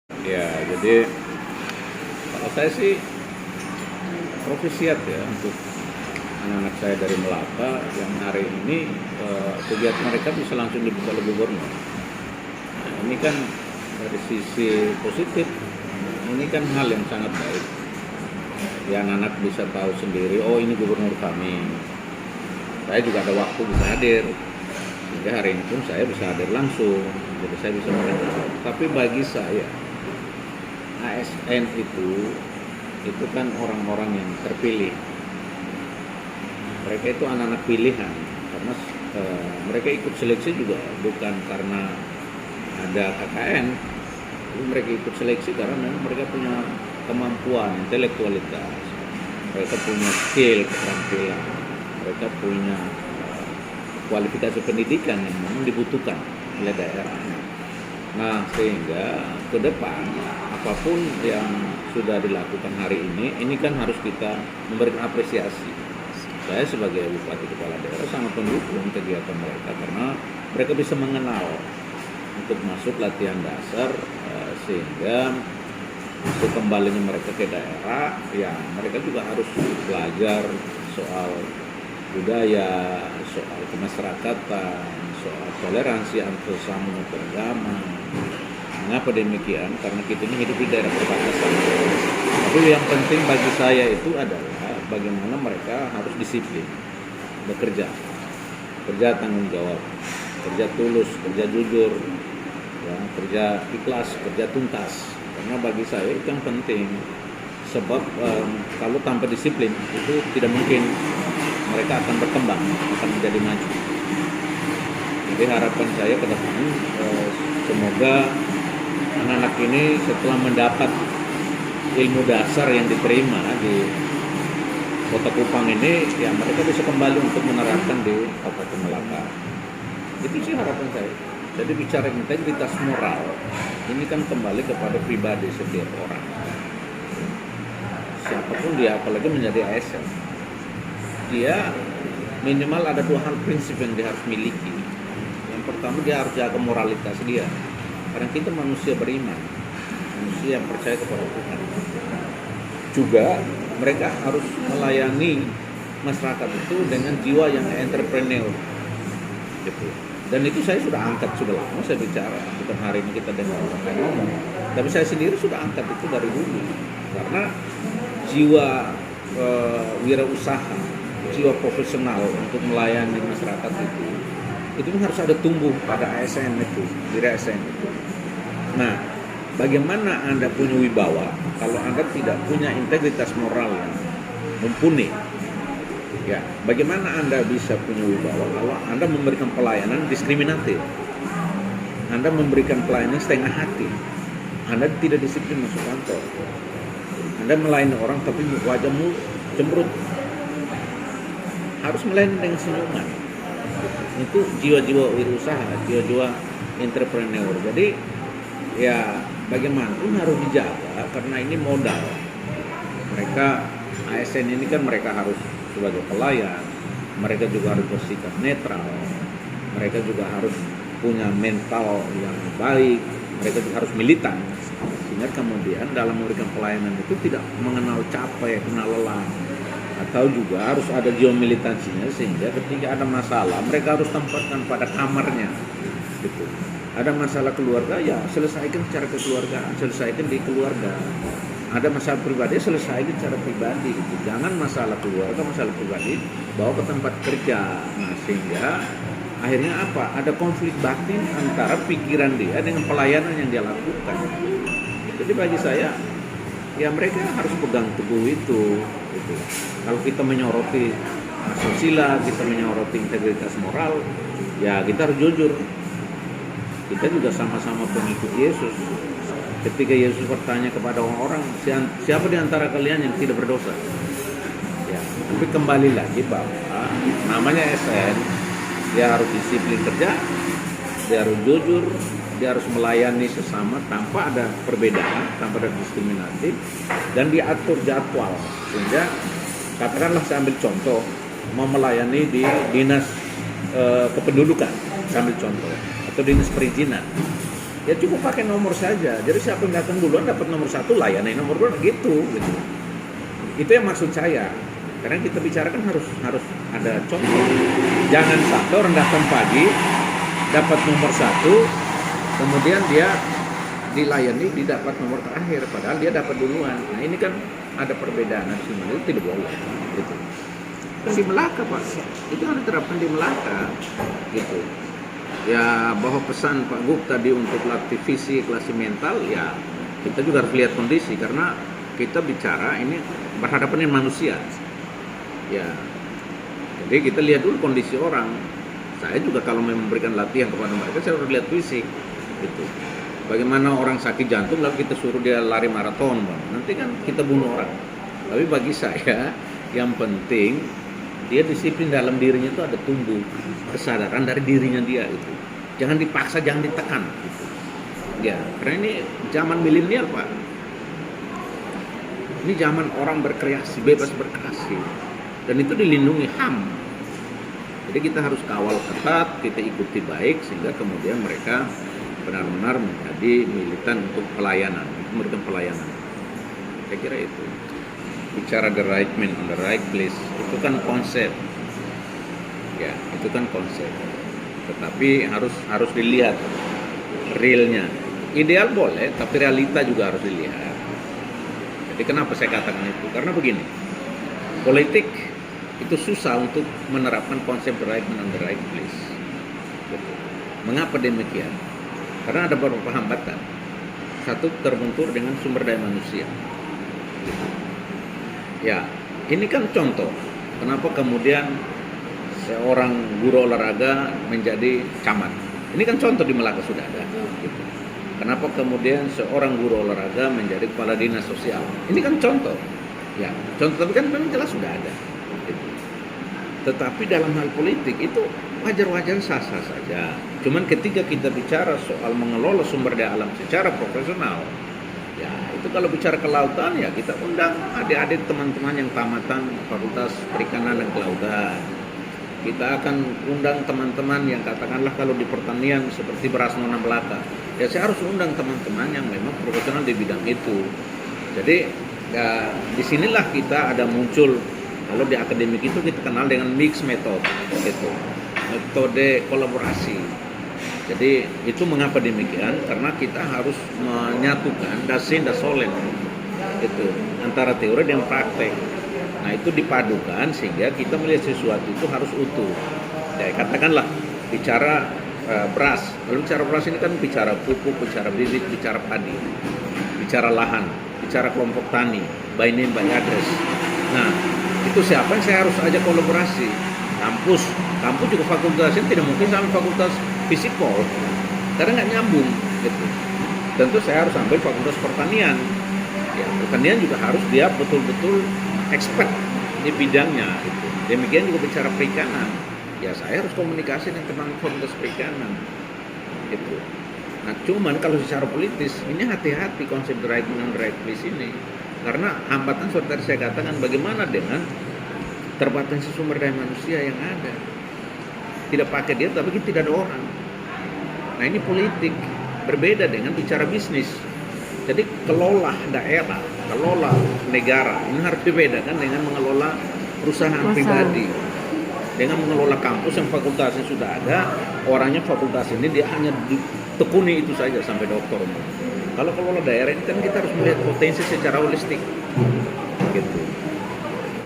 Ya, jadi kalau saya sih profesiat ya untuk anak-anak saya dari Melaka yang hari ini kegiatan mereka bisa langsung dibuka oleh gubernur. Nah, ini kan dari sisi positif, ini kan hal yang sangat baik. Ya, anak-anak bisa tahu sendiri, oh ini gubernur kami. Saya juga ada waktu bisa hadir, sehingga hari ini pun saya bisa hadir langsung, jadi saya bisa mendengar. Tapi bagi saya, ASN itu kan orang-orang yang terpilih. Mereka itu anak-anak pilihan karena mereka ikut seleksi juga bukan karena ada KKN, tapi mereka ikut seleksi karena memang mereka punya kemampuan, intelektualitas, mereka punya skill, keterampilan, mereka punya kualifikasi pendidikan yang memang dibutuhkan oleh daerahnya. Nah, sehingga ke depan apapun yang sudah dilakukan hari ini kan harus kita memberikan apresiasi. Saya sebagai Bupati Kepala Daerah sangat mendukung kegiatan mereka karena mereka bisa mengenal untuk masuk latihan dasar sehingga untuk kembalinya mereka ke daerah, ya mereka juga harus belajar soal budaya, soal kemasyarakatan, soal toleransi antar sesama beragama. Mengapa demikian? Karena kita ini hidup di daerah perbatasan. Tapi yang penting bagi saya itu adalah bagaimana mereka harus disiplin, bekerja, kerja tanggung jawab, kerja tulus, kerja jujur, ya, kerja ikhlas, kerja tuntas. Karena bagi saya itu yang penting. Sebab kalau tanpa disiplin itu tidak mungkin mereka akan berkembang, akan menjadi maju. Jadi harapan saya ke depan semoga anak-anak ini setelah mendapat ilmu dasar yang diterima di Kota Kupang ini, ya mereka bisa kembali untuk menerapkan di Kabupaten Melaka. Itu sih harapan saya. Jadi bicara integritas moral, ini kan kembali kepada pribadi setiap orang. Siapapun dia, apalagi menjadi ASN, dia minimal ada dua hal prinsip yang dia harus miliki. Yang pertama, dia harus jaga moralitas dia. Karena kita manusia beriman, manusia yang percaya kepada Tuhan. Juga mereka harus melayani masyarakat itu dengan jiwa yang entrepreneur, gitu. Dan itu saya sudah angkat sudah lama, saya bicara, bukan hari ini kita dengar orang lain ngomong, tapi saya sendiri sudah angkat itu dari dulu. Karena jiwa wirausaha, jiwa profesional untuk melayani masyarakat itu harus ada tumbuh pada ASN itu, diri ASN itu. Nah, bagaimana Anda punya wibawa kalau Anda tidak punya integritas moral yang mumpuni? Ya, bagaimana Anda bisa punya wibawa kalau Anda memberikan pelayanan diskriminatif? Anda memberikan pelayanan setengah hati. Anda tidak disiplin masuk kantor. Anda melayani orang tapi wajahmu cemberut. Harus melayani dengan senyuman. Itu jiwa-jiwa wirausaha, jiwa-jiwa entrepreneur. Jadi ya bagaimanapun harus dijaga karena ini modal. Mereka ASN ini kan mereka harus sebagai pelayan, mereka juga harus bersikap netral, mereka juga harus punya mental yang baik, mereka juga harus militan, sehingga kemudian dalam memberikan pelayanan itu tidak mengenal capek, kenal lelah, atau juga harus ada jiwa militansinya sehingga ketika ada masalah mereka harus tempatkan pada kamarnya, gitu. Ada masalah keluarga, ya selesaikan secara kekeluargaan, selesaikan di keluarga. Ada masalah pribadi, selesaikan secara pribadi. Gitu. Jangan masalah keluarga, masalah pribadi bawa ke tempat kerja. Nah, sehingga akhirnya apa? Ada konflik batin antara pikiran dia dengan pelayanan yang dia lakukan. Jadi bagi saya, ya mereka harus pegang teguh itu. Gitu. Kalau kita menyoroti asusila, kita menyoroti integritas moral, ya kita harus jujur. Kita juga sama-sama pengikut Yesus. Ketika Yesus bertanya kepada orang-orang, siapa di antara kalian yang tidak berdosa? Ya, tapi kembali lagi bahwa namanya ASN, dia harus disiplin kerja, dia harus jujur, dia harus melayani sesama tanpa ada perbedaan, tanpa ada diskriminatif, dan diatur jadwal. Sehingga katakanlah saya ambil contoh, mau melayani di dinas kependudukan, saya ambil contoh, atau dinas perizinan. Ya cukup pakai nomor saja. Jadi siapa yang datang duluan dapat nomor 1, layani nomor 2 gitu. Itu yang maksud saya. Karena kita bicarakan harus ada contoh. Jangan sampai orang datang pagi dapat nomor 1, kemudian dia dilayani didapat nomor terakhir, padahal dia dapat duluan. Nah ini kan ada perbedaan. Itu tidak boleh. Gitu. Di Melaka Pak, itu harus diterapkan di Melaka. Gitu. Ya bahwa pesan Pak Guk tadi untuk latih fisik, latih mental, ya kita juga harus lihat kondisi karena kita bicara ini berhadapan dengan manusia. Ya, jadi kita lihat dulu kondisi orang. Saya juga kalau memberikan latihan kepada mereka, saya harus lihat fisik. Gitu. Bagaimana orang sakit jantung lalu kita suruh dia lari maraton, Bang. Nanti kan kita bunuh orang. Tapi bagi saya yang penting dia disiplin dalam dirinya itu ada tumbuh kesadaran dari dirinya dia itu. Jangan dipaksa, jangan ditekan gitu. Ya, karena ini zaman milenial, Pak. Ini zaman orang berkreasi, bebas berkreasi. Dan itu dilindungi HAM. Jadi kita harus kawal ketat, kita ikuti baik sehingga kemudian mereka benar-benar menjadi militan untuk pelayanan, memberikan pelayanan. Saya kira itu. Bicara the right man on the right place, itu kan konsep. Ya, itu kan konsep. Tetapi harus dilihat realnya. Ideal boleh, tapi realita juga harus dilihat. Jadi kenapa saya katakan itu? Karena begini, politik itu susah untuk menerapkan konsep the right man on the right place. Mengapa demikian? Karena ada beberapa hambatan. Satu, terbentur dengan sumber daya manusia. Ya, ini kan contoh. Kenapa kemudian seorang guru olahraga menjadi camat? Ini kan contoh di Melaka sudah ada. Gitu. Kenapa kemudian seorang guru olahraga menjadi kepala dinas sosial? Ini kan contoh. Ya, contoh tapi kan memang jelas sudah ada. Gitu. Tetapi dalam hal politik itu wajar-wajar sah-sah saja. Cuman ketika kita bicara soal mengelola sumber daya alam secara profesional, ya itu kalau bicara kelautan ya kita undang adik-adik teman-teman yang tamatan Fakultas Perikanan dan Kelautan. Kita akan undang teman-teman yang katakanlah kalau di pertanian seperti beras Nona Melaka. Ya saya harus undang teman-teman yang memang profesional di bidang itu. Jadi ya disinilah kita ada muncul. Kalau di akademik itu kita kenal dengan mix method, gitu. Metode kolaborasi. Jadi itu mengapa demikian? Karena kita harus menyatukan dasin dan solen itu antara teori dan praktek. Nah itu dipadukan sehingga kita melihat sesuatu itu harus utuh. Ya katakanlah bicara beras. Kalau bicara beras ini kan bicara pupuk, bicara bibit, bicara padi, bicara lahan, bicara kelompok tani, by name by address. Nah itu siapa yang saya harus ajak kolaborasi? Kampus juga fakultasnya tidak mungkin sama fakultas Fisipol, karena nggak nyambung gitu. Tentu saya harus ambil fakultas pertanian. Ya, pertanian juga harus dia betul-betul expert di bidangnya gitu. Demikian juga bicara perikanan. Ya saya harus komunikasi dengan fakultas perikanan gitu. Nah cuman kalau secara politis ini hati-hati konsep the right man the right place ini. Karena hambatan seperti saya katakan bagaimana dengan terbatasnya sumber daya manusia yang ada. Tidak pakai dia tapi tidak ada orang. Nah ini politik berbeda dengan bicara bisnis. Jadi kelola daerah, kelola negara ini harus dibedakan dengan mengelola perusahaan pribadi. Dengan mengelola kampus yang fakultasnya sudah ada, orangnya fakultas ini dia hanya ditekuni itu saja sampai doktor. Kalau kelola daerah ini kan kita harus melihat potensi secara holistik.